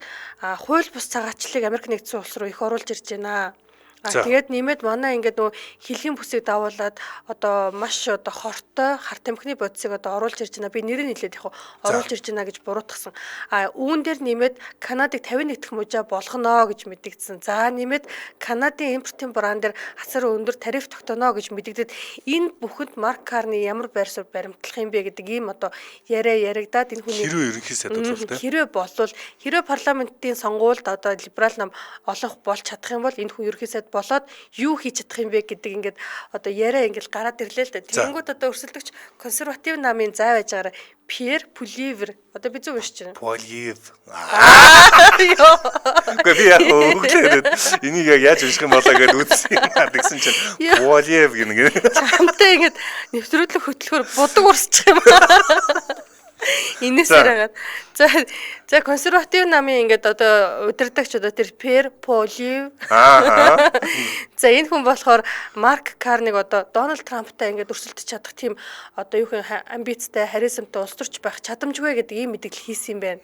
хууль бус цагаачлалыг Америк нэгдсэн улс руу их оруулж ирж байна. Тэгээд нэмээд манай ингээд нөгөө хилийн бүсийг давуулаад одоо маш одоо хортой хар тамхины бодисыг одоо оруулж ирж байна. Би нэрийг хэлээд яг оруулж ирж байна гэж буруутгасан. Үүн дээр нэмээд Канадыг 51 дахь мужаа болгоно гэж мэдэгдсэн. За нэмээд Канадын импортын бранд дээр хасар өндөр тариф тогтооно гэж мэдэгдэд энэ бүхэнд Марк Карни ямар байр суурь баримтлах юм бэ гэдэг ийм одоо яриагдаад энэ хүний хэрвээ ерөнхий сайд болвол хэрвээ парламентын сонгуульд одоо либерал нам олох болж чадах юм бол энэ хүн ерөнхий сайд болоод юу хийж чадах юм бэ гэдэг ингээд одоо яриа ингээд гараад ирлээ л да. Тэгэнгүүт одоо өрсөлдөгч консерватив намын зай байж байгаараа Пьер Пуливер одоо би зөв уншиж байна. Полив. Гэхдээ би яг өглөөд энийг яг яаж унших юм болоо гэж үзсэн юм аа тэгсэн чинь Полив гэнэ. Хамтаа ингээд нэвтрүүлэг хөтлөхөөр будаг урсчих юм. Инээсээр хагаад. За консерватив намын ингээд одоо удирдагч одоо тэр Пьер Полив. За энэ хүн болохоор Марк Карниг одоо Дональд Трамптай ингээд өрсөлдөж чадах тийм одоо юу хин амбицтай, харизмтай улс төрч байх чадамжгүй гэдэг ийм мэдээлэл хийсэн юм байна.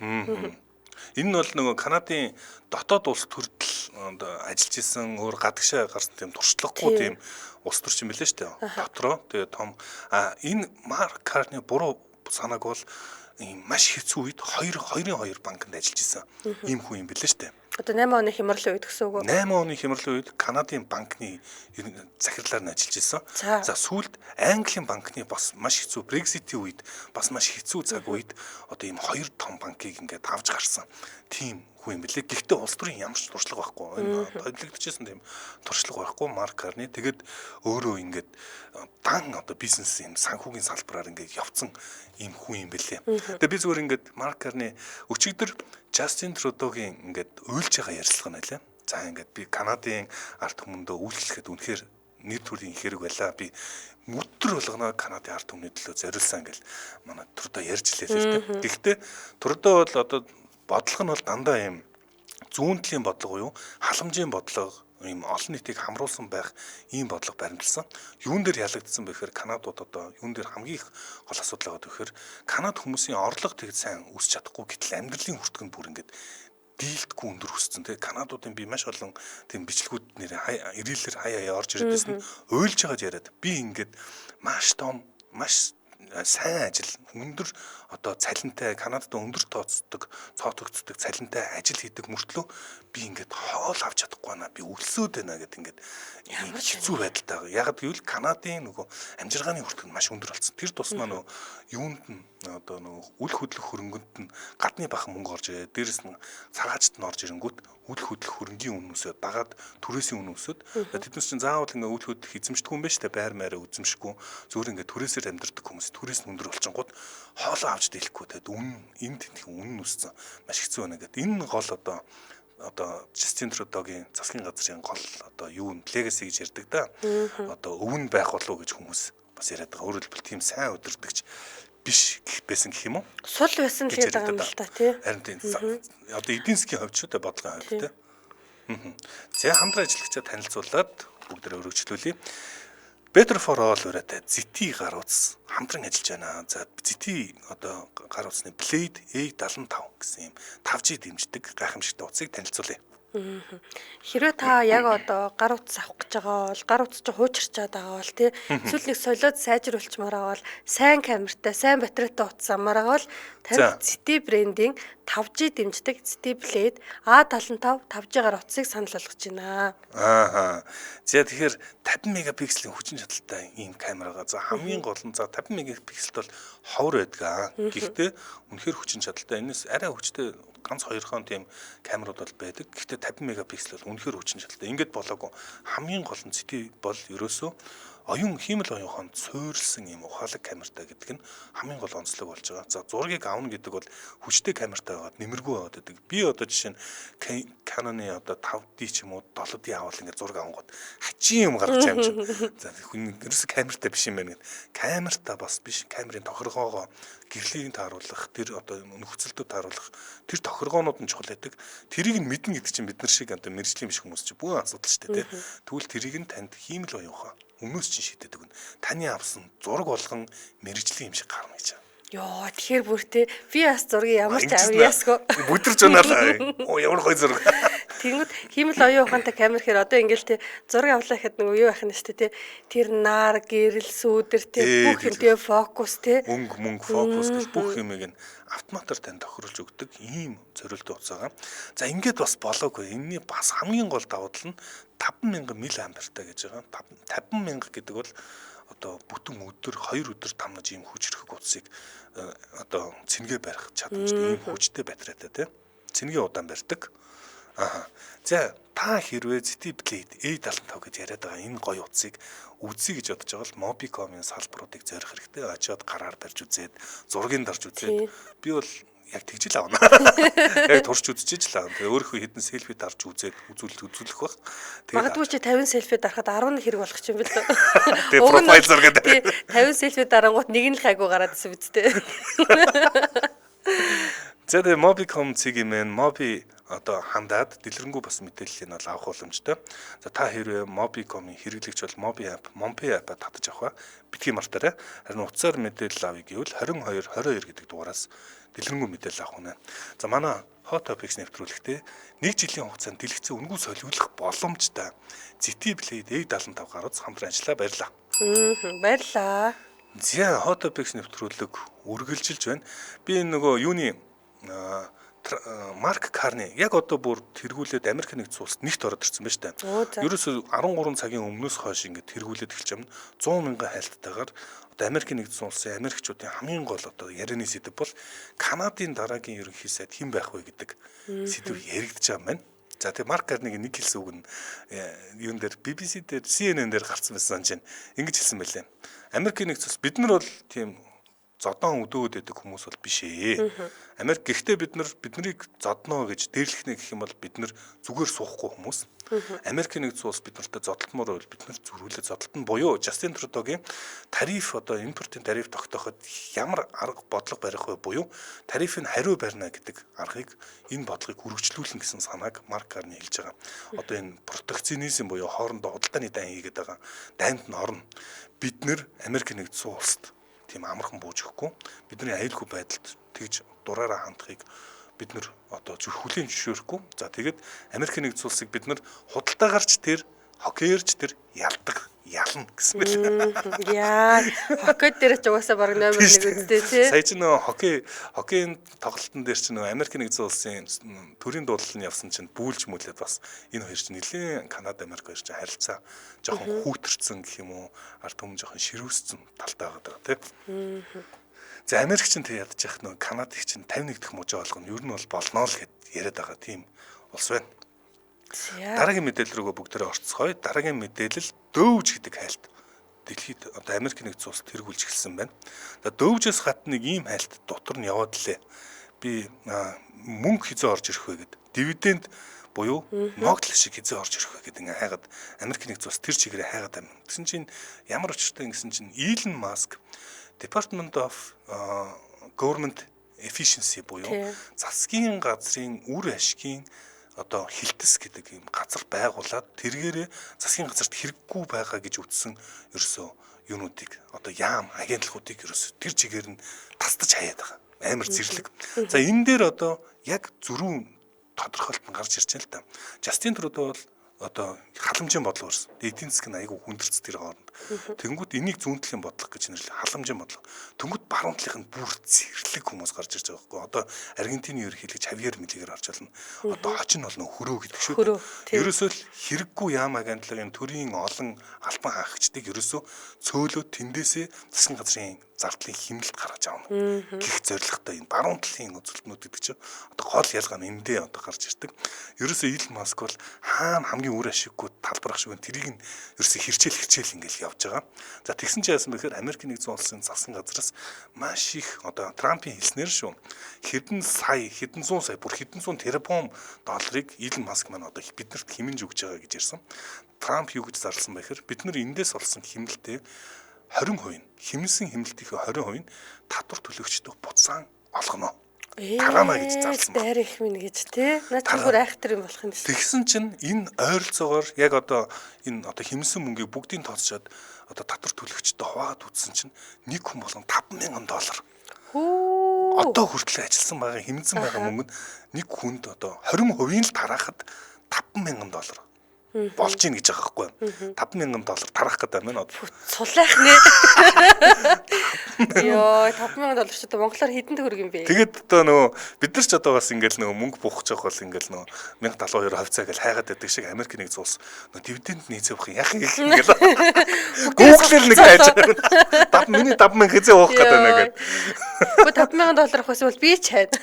Энэ нь бол нөгөө Канадын дотоод улс төрдөл ажиллаж исэн өөр гадагшаа гарсан тийм туршлагагүй тийм улс төрч юм билээ шүү дээ. Дотроо тэгээ том энэ Марк Карни буруу санааг бол ийм маш хэцүү үед 2 банкнд ажиллаж исэн ийм хүн юм билээ шүү дээ. Одоо 8 оны хямралын үед гэсэн үг үү? 8 оны хямралын үед Канадын банкны захирлаар нь ажиллаж исэн. За сүүлд Английн банкны бас маш хэцүү Brexit-ийн үед бас маш хэцүү цаг үед одоо ийм 2 том банкыг ингээд авч гарсан. Тийм хүн юм билээ. Гэхдээ улс төрийн ямар ч туршлага байхгүй. Энэ тойлогдчихсэн тийм туршлага байхгүй. Марк Карни тэгээд өөрөө ингээд дан одоо бизнес юм санхүүгийн салбараар ингээд явцсан ийм хүн юм билээ. Тэгээд би зүгээр ингээд Марк Карни өчигдөр Justin Trudeau-гийн ингээд уйлж байгаа ярилцлага нэлээ. За ингээд би Канадын ард түмэндээ үйлчлэхэд үнэхээр нэр төрийн хэрэг байлаа. Би өдөр болгоно Канадын ард түмний төлөө зориулсан гэл манай Trudeau ярьж лээ л дээ. Гэхдээ Trudeau бол одоо бодлого нь бол дандаа юм зүүн талын бодлого юу, халамжийн бодлого, ийм олон нийтийг хамруулсан байх ийм бодлого баримталсан. Юун дээр ялагдсан бэ гэхээр Канадууд одоо юун дээр хамгийн их гол асуудал байгаа гэхээр Канад хүмүүсийн орлого тэгж сайн үүсч чадахгүй гэтэл амьдралын хүртэнд бүр ингээд дийлдэхгүй өндөр өссөн. Тэгээ Канадуудын би маш олон тийм бичлэгүүд нэрээ ирээлэр хаяа орж ирээд байсан. Уйлж байгаад яриад би ингээд маш том маш сайн ажил өндөр одоо цалинтай Канадад өндөр цоцогддог цалинтай ажил хийдэг мөртлөө би ингээд хоол авч чадахгүй байна. Би өлсөөд байна гэд ингээд хэцүү байдалтай. Яг гэвэл Канадын нөгөө амжиргааны хүртэнд маш өндөр болсон. Тэр тусмаа нөгөө юунд нь одоо нөгөө үл хөдлөх хөрөнгөнд нь гадны бахан мөнгө орж ирээ. Дээрэс нь цагаачд нь орж ирэнгүүт үл хөдлөх хөрөнгийн үн өсөд дагаад түрээсийн үн өсөд тэднээс чинь заавал ингээ үл хөдлөх эзэмшдэггүй юм байна шүү дээ. Байр маяараа үзэмшгүй зүгээр ингээ түрээсээр амьдардаг хүмүүс түрээс нь өндөр болчихгонгууд хоолоо авч дийлэхгүй тэгээд энд үн өссөн маш хэцүү байна гэдэг. Энэ гол одоо Justin Trudeau-гийн засгийн газрын гол одоо юу легаси гэж ярьдаг да. Одоо өвн байх болов гэж хүмүүс бас яриад байгаа. Өөрөөр хэлбэл тийм сайн удирдагч биш байсан гэх юм уу? Сул байсан л гэдэг юм л та тий. Харин тийм одоо эдийн засгийн хувьд шүү дээ бодлогын хувьд тий. За хамтран ажиллагчаа танилцуулаад бүгдээ өргөжлүүлье. Better for all үрээд ZT гар утас хамтран ажиллаж байна. За ZT одоо гар утасны Blade A75 гэсэн юм 5G дэмждэг гайхамшигтай утсыг танилцуулъя. Хэрвээ та яг одоо гар утас авах гэж байгаа бол гар утас чинь хуучирчаад байгаа бол тий эсвэл нэг солиод сайжруулчмаар байгаа бол сайн камертай, сайн батарейтай утас амаар байгаа бол танд ZT брендийн 5G дэмждэг ZT Blade A75 5G гар утсыг санал болгож байна. За тэгэхээр 50 мегапикселийн хүчин чадалтай ийм камерагаа за хамгийн гол нь за 50 мегапикселд бол ховор байдаг. Гэхдээ үнэхээр хүчин чадалтай. Энэс арай хүчтэй ганц 2 тийм камерууд бол байдаг. Гэхдээ 50 мегапиксел бол үнэхээр хүчин чадалтай. Ингээд болоогүй. Хамгийн гол нь ZT бол ерөөсөө оюун хиймэл оюухан суурилсан юм ухаалаг камертай гэдэг нь хамгийн гол онцлог болж байгаа. За зургийг авна гэдэг бол хүчтэй камертай байгаад нэмэргүй байгаад байдаг. Би одоо жишээ нь Canon-ы одоо 5D ч юм уу 7D авал ингээд зураг авангууд хачин юм гарч юм чинь. За хүн ерөөсө камертай биш юм байна гэд. Камертай бас биш. Камерын тохиргоогоо гэрлийг тааруулах, тэр одоо нөхцөлдөд тааруулах, тэр тохиргоонууд нь чухал байдаг. Тэрийг нь мэднэ гэдэг чинь бид нар шиг одоо мэржлийн биш хүмүүс чинь бүх асуудал шүү дээ. Тэгвэл тэрийг нь танд хиймэл оюухан өмнөөс чинь шийдэдэг нь таны авсан зураг болгон мэрэгжлийн юм шиг гарна гэж байна. Йоо тэгэхээр бүртээ би бас зургийг ямар ч авьяасгүй бүдэрч унаалаа. Оо ямар гоё зураг. Тэнгүүд хиймэл оюун ухаантай камер хэр одоо ингээл те зураг авлаа гэхэд нөгөө юу байх нь шүү дээ те тэр нар гэрэл сүүдэр те бүх юм те фокус те мөнгө фокус гэж бүх юмыг нь автоматар тань тохируулж өгдөг ийм зориултын утас байгаа. За ингээд бас болоогүй. Энэний бас хамгийн гол давуу тал нь 50,000 мА-тай гэж байгаа. 50,000 гэдэг бол одоо бүтэн өдөр 2 өдөр тамнаж ийм хүчрэх утсыг одоо цэнгээ барих чадамжтай ийм хүчтэй батарейтай тийм цэнгээ удаан барьдаг. За та хэрвээ ZT Blade A75 гэж яриад байгаа энэ гоё утсыг үзье гэж бодож байгаа бол Mobicom-ын салбаруудыг зорих хэрэгтэй. Очоод гараар барьж үзээд, зургийг дарж үзээд би бол яг тэгж л авна. Яг турш үзчихэж л авна. Тэгээ өөрийнхөө хэдэн селфи дарж үзээд үзүүлэх баг. Магадгүй чи 50 селфи дарахад 11 хэрэг болох ч юм бэл. Тэгээ профайл зургаад 50 селфи дарангууд нэг нь л хайгуу гараад исэн биз дээ. За тэгээ Mobicom цэгийн мэн Mobi одоо хандаад дэлгэрэнгүй бас мэдээллийг нь бол авах боломжтой. За та хэрвээ Mobicom-ийн хэрэглэгч бол Mobi app татаж авах битгий мартаарай. Харин утсаар мэдээлэл авъя гэвэл 22 гэдэг дугаараас дэлгэрэнгүй мэдээлэл авах үнэ. За манай Hot Topics нэвтрүүлэгтээ 1 жилийн хугацаанд дэлгэцэн үнгүй солиулах боломжтой ZT Blade A75 гаруйц хамтран ажиллаа. Баярлалаа. Баярлалаа. За Hot Topics нэвтрүүлэг үргэлжилж байна. Би нөгөө юуны Марк Карни яг одоо бүр тэргүүлээд Америк нэгдсэн улсад нэгт ороод ирсэн байна шүү дээ. Ерөөсөө 13 цагийн өмнөөс хойш ингээд тэргүүлээд эхэлж байна. 100 мянган хайлттайгаар одоо Америк нэгдсэн улсын Америкчуудын хамгийн гол одоо ярианы сэдэв бол Канадын дараагийн ерөнхий сайд хэн байх вэ гэдэг сэдэв яригдж байгаа юм байна. За тэгээ Марк Карнигийн нэг хэлсэн үг нь юун дээр BBC дээр CNN дээр гарсан байсан чинь ингэж хэлсэн байлээ. Америк нэгдсэн улс бид нар бол тийм зодон өдөөд байдаг хүмүүс бол биш ээ. Америк гэхдээ биднийг зодноо гэж дээрлэхнэ гэх юм бол бид нар зүгээр суухгүй хүмүүс. Америк нэгдсэн улс бид нартай зодтолмоор байвал бид нар зөрүүлээ зодтолт нь буюу Justin Trudeau-гийн тариф одоо импортын тариф тогтооход ямар арга бодлого барих вэ буюу тарифыг хариу барина гэдэг аргыг энэ бодлогыг үргэлжлүүлнэ гэсэн санааг Марк Карни хэлж байгаа. Одоо энэ протекционизм буюу хоорондоо худалдааны дан хийгээд байгаа дайнд нь орно. Бид нар Америк нэгдсэн улсад тийм амархан бууж өгөхгүй бидний аюулгүй байдалд тэгж дураараа хандахыг бид нар одоо зөвхөлийн зөвшөөрөхгүй. За тэгээд Америк нэгдсэн улсыг бид нар худалдаагарч тэр хоккейерч тэр ялна гэсэн мэл. Яа, хоккей дээр ч угаасаа баг номер 1 үстэй тий. Сая ч нөгөө хоккейн тоглолтын дээр ч нөгөө Америк нэгдсэн улсын төрийн дуудлал нь явсан чинь бүүлж мүлээд бас энэ хоёр чинь нэлээд Канада Америк хоёр чинь харилцаа жоохон хүүтэрсэн гэх юм уу, ард түмэн жоохон ширүүссэн талтай байгаа тий. За Америк чинь тэг ядаж явах нөгөө Канадыг чинь 51 дахь мужаа болгоно. Ер нь бол болноо л гэд яриад байгаа тийм улс байна. Дараагийн мэдээлэл рүүгээ бүгдээрээ орцгоё. Дараагийн мэдээлэл дөөвж гэдэг хайлт дэлхийд одоо Америк нэгдсэн улс тэргүүлж эхэлсэн байна. За дөөвжөөс гадна нэг ийм хайлт дотор нь яваад лээ. Би мөнгө хизээ орж ирэх вэ гэд дивиденд буюу ногдол шиг хизээ орж ирэх вэ гэдэг ингээ хайгаад Америк нэгдсэн улс тэр чигээрээ хайгаад байна. Тэгсэн чинь ямар учиртай ингэсэн чинь Elon Musk Department of Government Efficiency буюу засгийн газрын үр ашгийн одоо хилтэс гэдэг юм газар байгуулад тэргээрээ засгийн газарт хэрэггүй байгаа гэж үтсэн ерөөсөө юунуудыг одоо яам агентлагуудыг ерөөсөө тэр чигээр нь тасдаж хаяад байгаа. Амар зэрлэг. За энэ дээр одоо яг зөрүүн тодорхойлт нь гарч ирж байна л да. Justin Trudeau бол одоо халамжийн бодлого өрсөн. Эдийн засгийн аягүй хүндэрц тэр хооронд. Тэнгүүд энийг зүүнтлийн бодлого гэж нэрлэв. Халамжийн бодлого. Тэнгүүд баруунтлынх нь бүр зэрлэг хүмүүс гарч ирж байгаа байхгүй. Одоо Аргентины ерөнхийлөгч Хавьер Милейгээр орж байна. Одоо хочин бол нөх хөрөө гэдэг шүү дээ. Ерөөсөө л хэрэггүй яам агентлагийн төрийн олон албан хаагчдыг ерөөсөө цөөлөөд тэндээсээ засгийн газрын зардлын хэмнэлт гаргаж авна. Гэх зорилготой энэ баруун талын үзүүлэлтнүүд гэдэг чинь одоо гол ялгаа нь эндээ одоо гарч ирдэг. Ерөөсөө Elon Musk бол хаана хамгийн үр ашиггүй талбар ах шиг байна. Тэрийг нь ерөөсөө хичээл ингээл явж байгаа. За тэгсэн чинь яасан бэхээр Америк нэгдсэн улсын засгийн газраас маш их одоо Трампын хэлснээр шүү. Хэдэн зуун сая, бүр хэдэн зуун тэрбум долларыг Elon Musk маань одоо биднэрт хэмнэж өгч байгаа гэж ярьсан. Трамп юу гэж зарласан бэхээр бид нар эндээс олсон хэмнэлтээ 20% хэмнэсэн хэмнэлтийнхээ 20% татвар төлөгчдөө буцаан олгоно. Тагаана гэж зарласан байна. Дээр их минь гэж тий. Наад зүгээр айхтар юм болох юм шүү. Тэгсэн чинь энэ ойролцоогоор яг одоо энэ одоо хэмнэсэн мөнгийг бүгдийг тооцоод одоо татвар төлөгчдөө хуваагаад үтсэн чинь нэг хүн болгон $5,000. Одоо хүртэл ажилласан байгаа хэмнэсэн байгаа мөнгөнд нэг хүнд одоо 20% л тараахад $5,000 болж ийн гэж байгаа байхгүй $5,000 тараах гэдэг юм байна. Сулайх нэ. Йоо $5,000 ч одоо монголоор хэдэн төгрөг юм бэ? Тэгээд одоо нөгөө бид нар ч одоо бас ингээл нөгөө мөнгө буухж байгаа бол ингээл нөгөө 1072 гэж хайгаад байдаг шиг Америк нэгдсэн улс нөгөө дивиденд нийцээ авах яах юм ингээл Google-ээр нэг хайж байгаа. Миний $5,000 хэзээ уух гэдэг байна гэдэг. $5,000 авах байсан бол би ч хайд.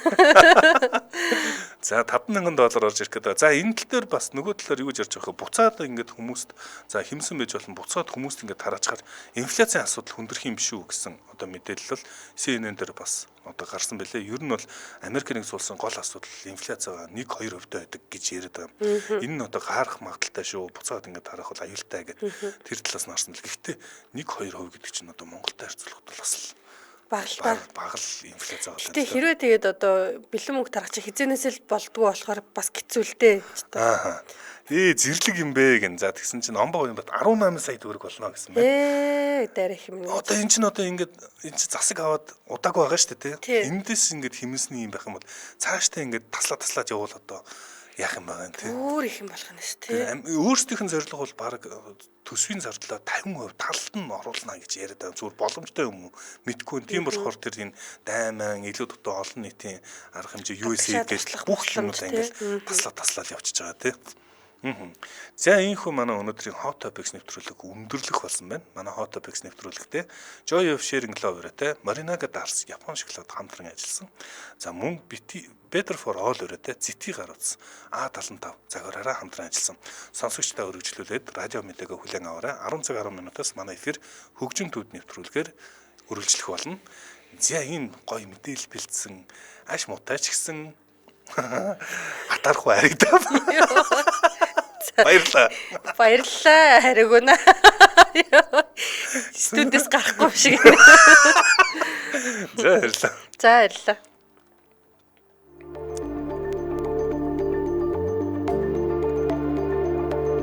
За $5,000 орж ирэх гэдэг. За энэ тал дээр бас нөгөө талаар юу гэж ярьж байгаа вэ? Буцаад ингээд хүмүүст за хэмсэн байж болно. Буцаад хүмүүст ингээд тараачаар инфляцийн асуудал хүндрэх юм биш үү гэсэн одоо мэдээлэл CNN дээр бас одоо гарсан байлээ. Ер нь бол Америкийн нэгдсэн улсын гол асуудал инфляцгаа 1-2% байдаг гэж яриад байгаа. Энэ нь одоо гарах магадaltaй шүү. Буцаад ингээд тарах бол аюултай гэдэг тэр талаас нь харсан л. Гэхдээ 1-2% гэдэг чинь одоо Монголтой харьцуулахад бол бас багал инфляц байгаа. Гэтэ хэрвээ тэгээд одоо бэлэн мөнгө тарах чи хизэнээс л болдгоо болохоор бас хэцүүлтэй. Аа. Зэрлэг юм бэ гэн. За тэгсэн чинь Омбог юм бат 18 сая төгрөг болно гэсэн байна. Дарих юм. Одоо эн чинь ингээд эн чинь засаг аваад удаагүй байгаа шүү дээ тий. Эндээс ингээд хэмнэсний юм байх юм бол цаашдаа ингээд таслаад явуул одоо яах юм байгаа юм тий. Өөр их юм болох нь шүү тий. Өөрсдийнх нь зорилго бол баг төсвийн зардлаа 50% талд нь оруулна гэж яриад байгаа. Зүгээр боломжтой юм уу? Мэдгүй. Тийм болохоор тэр энэ дайман илүү дотоо олон нийтийн арга хэмжээ USAID гэж бүх юмудаа ингээд таслаад явчихж байгаа тий. За ийхүү манай өнөөдрийн hot topics нэвтрүүлэг өндөрлөх болсон байна. Манай hot topics нэвтрүүлэгтээ Joy of Sharing Love-тэй Marinaga Dars Япон шоколад хамтран ажилласан. За мөн Better for All өрөөтэй Зэти гаруудсан A75 загвараараа хамтран ажилласан. Сонсогчдаа өргөжлүүлээд радио мэдээгээ хүлээн аваарай. 10 цаг 10 минутаас манай эфир хөгжин төвд нэвтрүүлгээр үргэлжлэх болно. За энэ гоё мэдээлэл бэлдсэн аш муутай ч гэсэн атархгүй харагдав. Баярлалаа. Хариг үнэ. Студиэс гарахгүй шиг. За баярлалаа. За баярлалаа.